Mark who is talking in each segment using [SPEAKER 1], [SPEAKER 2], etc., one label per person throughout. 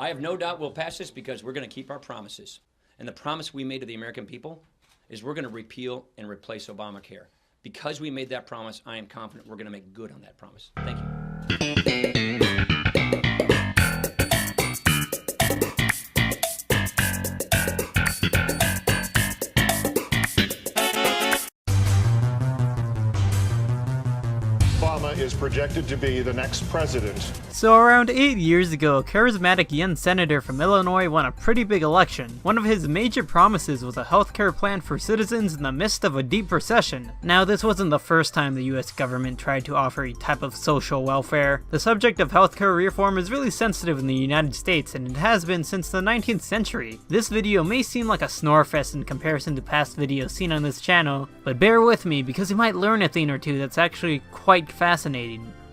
[SPEAKER 1] I have no doubt we'll pass this because we're going to keep our promises. And the promise we made to the American people is we're going to repeal and replace Obamacare. Because we made that promise, I am confident we're going to make good on that promise. Thank you.
[SPEAKER 2] Is projected to be the next president.
[SPEAKER 3] So around 8 years ago, a charismatic young senator from Illinois won a pretty big election. One of his major promises was a healthcare plan for citizens in the midst of a deep recession. Now, this wasn't the first time the US government tried to offer a type of social welfare. The subject of healthcare reform is really sensitive in the United States, and it has been since the 19th century. This video may seem like a snore fest in comparison to past videos seen on this channel, but bear with me because you might learn a thing or two that's actually quite fascinating.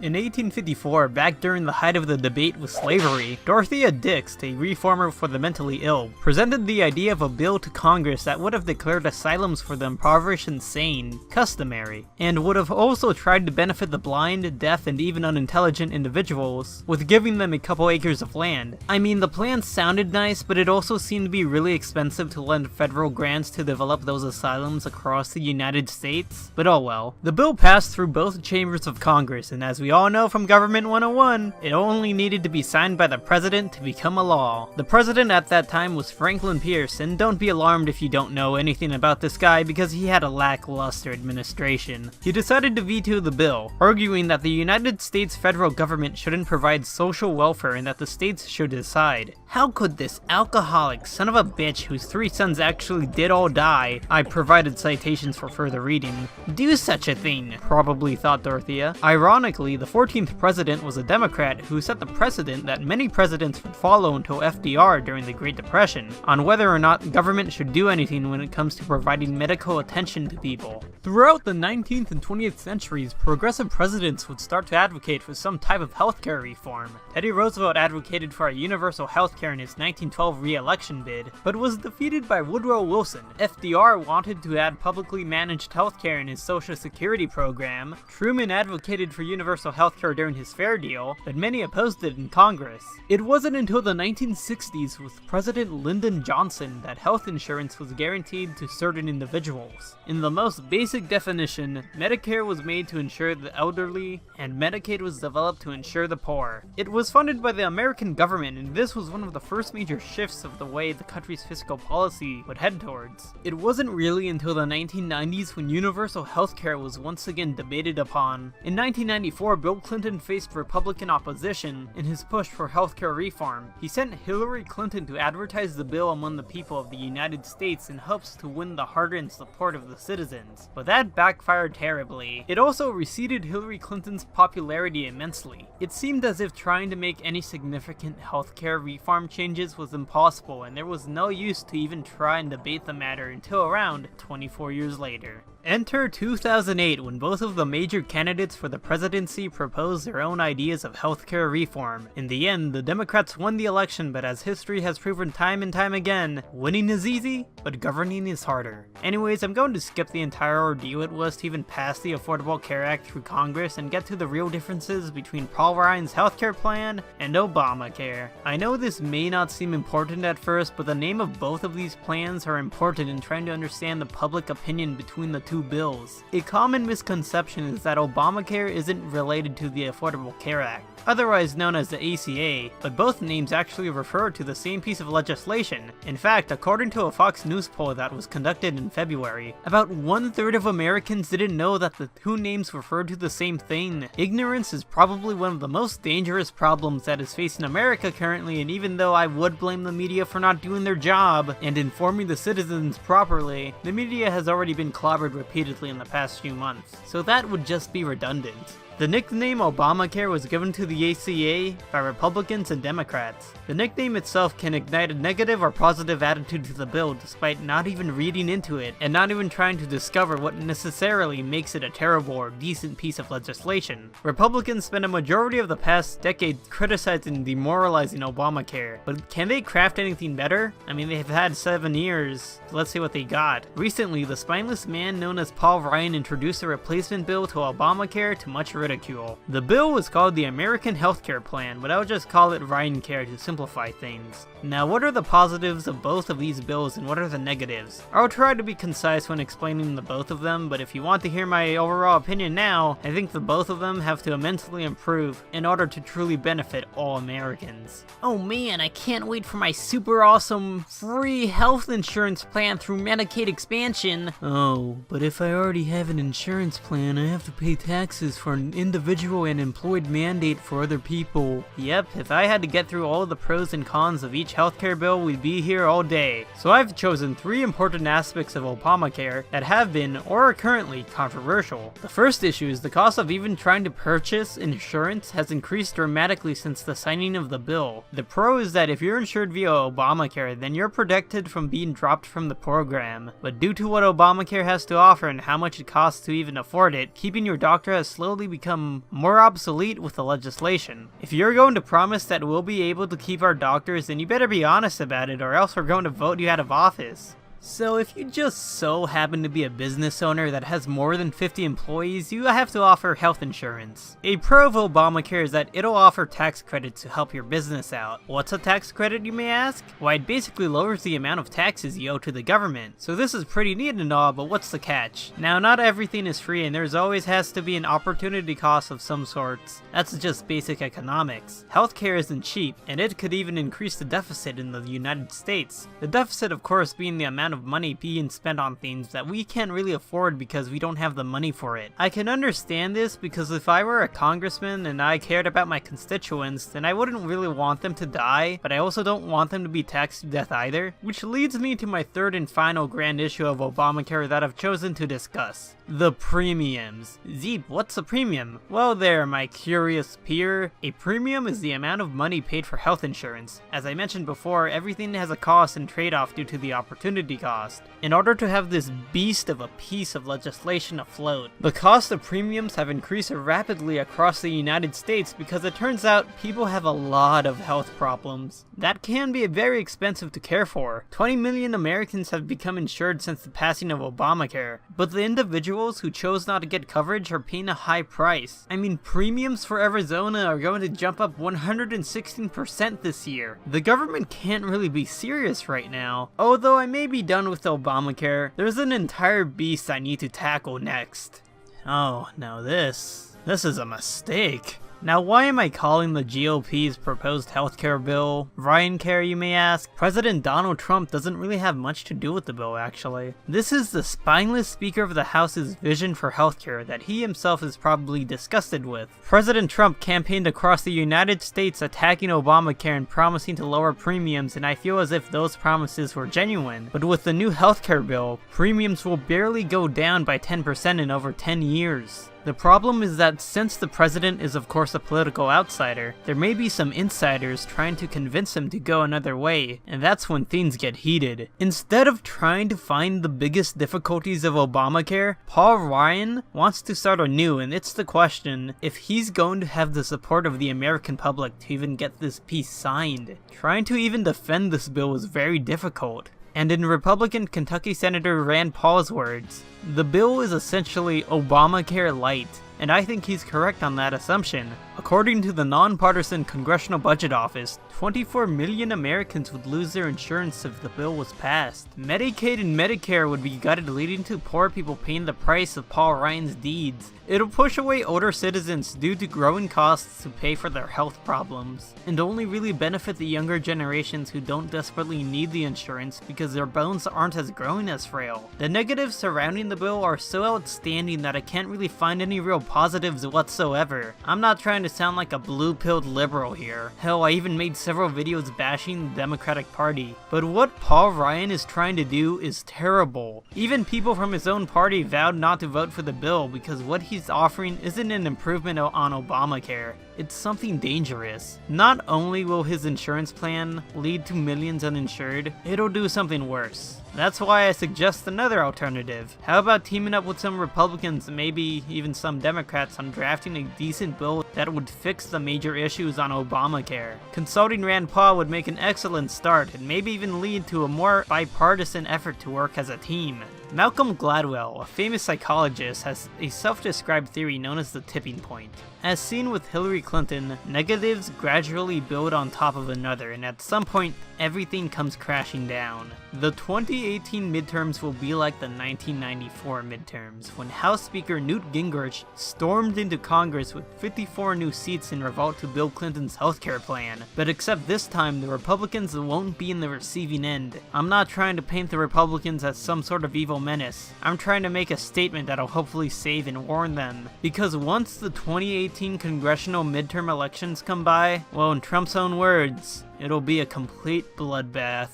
[SPEAKER 3] In 1854, back during the height of the debate with slavery, Dorothea Dix, a reformer for the mentally ill, presented the idea of a bill to Congress that would have declared asylums for the impoverished and insane customary, and would have also tried to benefit the blind, deaf, and even unintelligent individuals, with giving them a couple acres of land. I mean, the plan sounded nice, but it also seemed to be really expensive to lend federal grants to develop those asylums across the United States, but oh well. The bill passed through both chambers of Congress, and as we all know from Government 101, it only needed to be signed by the president to become a law. The president at that time was Franklin Pierce, and don't be alarmed if you don't know anything about this guy because he had a lackluster administration. He decided to veto the bill, arguing that the United States federal government shouldn't provide social welfare and that the states should decide. How could this alcoholic son of a bitch whose 3 sons actually did all die, I provided citations for further reading, do such a thing? Probably thought Dorothea. Ironically, the 14th president was a Democrat who set the precedent that many presidents would follow until FDR during the Great Depression, on whether or not government should do anything when it comes to providing medical attention to people. Throughout the 19th and 20th centuries, progressive presidents would start to advocate for some type of healthcare reform. Teddy Roosevelt advocated for a universal healthcare in his 1912 re-election bid, but was defeated by Woodrow Wilson. FDR wanted to add publicly managed healthcare in his Social Security program. Truman advocated for universal healthcare during his Fair Deal, but many opposed it in Congress. It wasn't until the 1960s with President Lyndon Johnson that health insurance was guaranteed to certain individuals. In the most basic definition, Medicare was made to insure the elderly, and Medicaid was developed to insure the poor. It was funded by the American government, and this was one of the first major shifts of the way the country's fiscal policy would head towards. It wasn't really until the 1990s when universal healthcare was once again debated upon. In 1994, Bill Clinton faced Republican opposition in his push for healthcare reform. He sent Hillary Clinton to advertise the bill among the people of the United States in hopes to win the hard-earned support of the citizens, but that backfired terribly. It also receded Hillary Clinton's popularity immensely. It seemed as if trying to make any significant healthcare reform changes was impossible, and there was no use to even try and debate the matter until around 24 years later. Enter 2008, when both of the major candidates for the presidency proposed their own ideas of healthcare reform. In the end, the Democrats won the election, but as history has proven time and time again, winning is easy, but governing is harder. Anyways, I'm going to skip the entire ordeal it was to even pass the Affordable Care Act through Congress and get to the real differences between Paul Ryan's healthcare plan and Obamacare. I know this may not seem important at first, but the name of both of these plans are important in trying to understand the public opinion between the two bills. A common misconception is that Obamacare isn't related to the Affordable Care Act, otherwise known as the ACA, but both names actually refer to the same piece of legislation. In fact, according to a Fox News poll that was conducted in February, about 1/3 of Americans didn't know that the two names referred to the same thing. Ignorance is probably one of the most dangerous problems that is facing America currently, and even though I would blame the media for not doing their job and informing the citizens properly, the media has already been clobbered repeatedly in the past few months, so that would just be redundant. The nickname Obamacare was given to the ACA by Republicans and Democrats. The nickname itself can ignite a negative or positive attitude to the bill despite not even reading into it and not even trying to discover what necessarily makes it a terrible or decent piece of legislation. Republicans spent a majority of the past decade criticizing and demoralizing Obamacare, but can they craft anything better? I mean, they've had 7 years, so let's see what they got. Recently, the spineless man known as Paul Ryan introduced a replacement bill to Obamacare to much ridicule. The bill was called the American Healthcare Plan, but I'll just call it RyanCare to simplify things. Now, what are the positives of both of these bills and what are the negatives? I'll try to be concise when explaining the both of them, but if you want to hear my overall opinion now, I think the both of them have to immensely improve in order to truly benefit all Americans. Oh man, I can't wait for my super awesome free health insurance plan through Medicaid expansion. Oh, but if I already have an insurance plan, I have to pay taxes for an individual and employed mandate for other people. Yep, if I had to get through all the pros and cons of each healthcare bill, we'd be here all day. So I've chosen 3 important aspects of Obamacare that have been, or are currently, controversial. The first issue is the cost of even trying to purchase insurance has increased dramatically since the signing of the bill. The pro is that if you're insured via Obamacare, then you're protected from being dropped from the program. But due to what Obamacare has to offer and how much it costs to even afford it, keeping your doctor has slowly become more obsolete with the legislation. If you're going to promise that we'll be able to keep our doctors, then you better be honest about it, or else we're going to vote you out of office. So if you just so happen to be a business owner that has more than 50 employees, you have to offer health insurance. A pro of Obamacare is that it'll offer tax credits to help your business out. What's a tax credit, you may ask? Why, it basically lowers the amount of taxes you owe to the government. So this is pretty neat and all, but what's the catch? Now, not everything is free and there's always has to be an opportunity cost of some sorts. That's just basic economics. Healthcare isn't cheap, and it could even increase the deficit in the United States. The deficit, of course, being the amount of money being spent on things that we can't really afford because we don't have the money for it. I can understand this because if I were a congressman and I cared about my constituents, then I wouldn't really want them to die, but I also don't want them to be taxed to death either. Which leads me to my third and final grand issue of Obamacare that I've chosen to discuss. The premiums. Zeep, what's a premium? Well there, my curious peer. A premium is the amount of money paid for health insurance. As I mentioned before, everything has a cost and trade-off due to the opportunity cost. In order to have this beast of a piece of legislation afloat, the cost of premiums have increased rapidly across the United States because it turns out people have a lot of health problems. That can be very expensive to care for. 20 million Americans have become insured since the passing of Obamacare, but the individuals who chose not to get coverage are paying a high price. I mean, premiums for Arizona are going to jump up 116% this year. The government can't really be serious right now. Although I may be done with Obamacare, there's an entire beast I need to tackle next. Oh, now this is a mistake. Now, why am I calling the GOP's proposed healthcare bill RyanCare, you may ask? President Donald Trump doesn't really have much to do with the bill, actually. This is the spineless Speaker of the House's vision for healthcare that he himself is probably disgusted with. President Trump campaigned across the United States attacking Obamacare and promising to lower premiums, and I feel as if those promises were genuine. But with the new healthcare bill, premiums will barely go down by 10% in over 10 years. The problem is that since the president is of course a political outsider, there may be some insiders trying to convince him to go another way, and that's when things get heated. Instead of trying to find the biggest difficulties of Obamacare, Paul Ryan wants to start anew, and it's the question if he's going to have the support of the American public to even get this piece signed. Trying to even defend this bill is very difficult. And in Republican Kentucky Senator Rand Paul's words, the bill is essentially Obamacare light, and I think he's correct on that assumption. According to the nonpartisan Congressional Budget Office, 24 million Americans would lose their insurance if the bill was passed. Medicaid and Medicare would be gutted, leading to poor people paying the price of Paul Ryan's deeds. It'll push away older citizens due to growing costs to pay for their health problems, and only really benefit the younger generations who don't desperately need the insurance because their bones aren't as growing as frail. The negatives surrounding the bill are so outstanding that I can't really find any real positives whatsoever. I'm not trying to sound like a blue-pilled liberal here. Hell, I even made several videos bashing the Democratic Party. But what Paul Ryan is trying to do is terrible. Even people from his own party vowed not to vote for the bill because what he's offering isn't an improvement on Obamacare. It's something dangerous. Not only will his insurance plan lead to millions uninsured, it'll do something worse. That's why I suggest another alternative. How about teaming up with some Republicans and maybe even some Democrats on drafting a decent bill that would fix the major issues on Obamacare? Consulting Rand Paul would make an excellent start and maybe even lead to a more bipartisan effort to work as a team. Malcolm Gladwell, a famous psychologist, has a self-described theory known as the tipping point. As seen with Hillary Clinton, negatives gradually build on top of another, and at some point, everything comes crashing down. The 2018 midterms will be like the 1994 midterms, when House Speaker Newt Gingrich stormed into Congress with 54 new seats in revolt to Bill Clinton's healthcare plan. But except this time, the Republicans won't be in the receiving end. I'm not trying to paint the Republicans as some sort of evil menace. I'm trying to make a statement that'll hopefully save and warn them. Because once the 2018 congressional midterm elections come by, well, in Trump's own words, it'll be a complete bloodbath.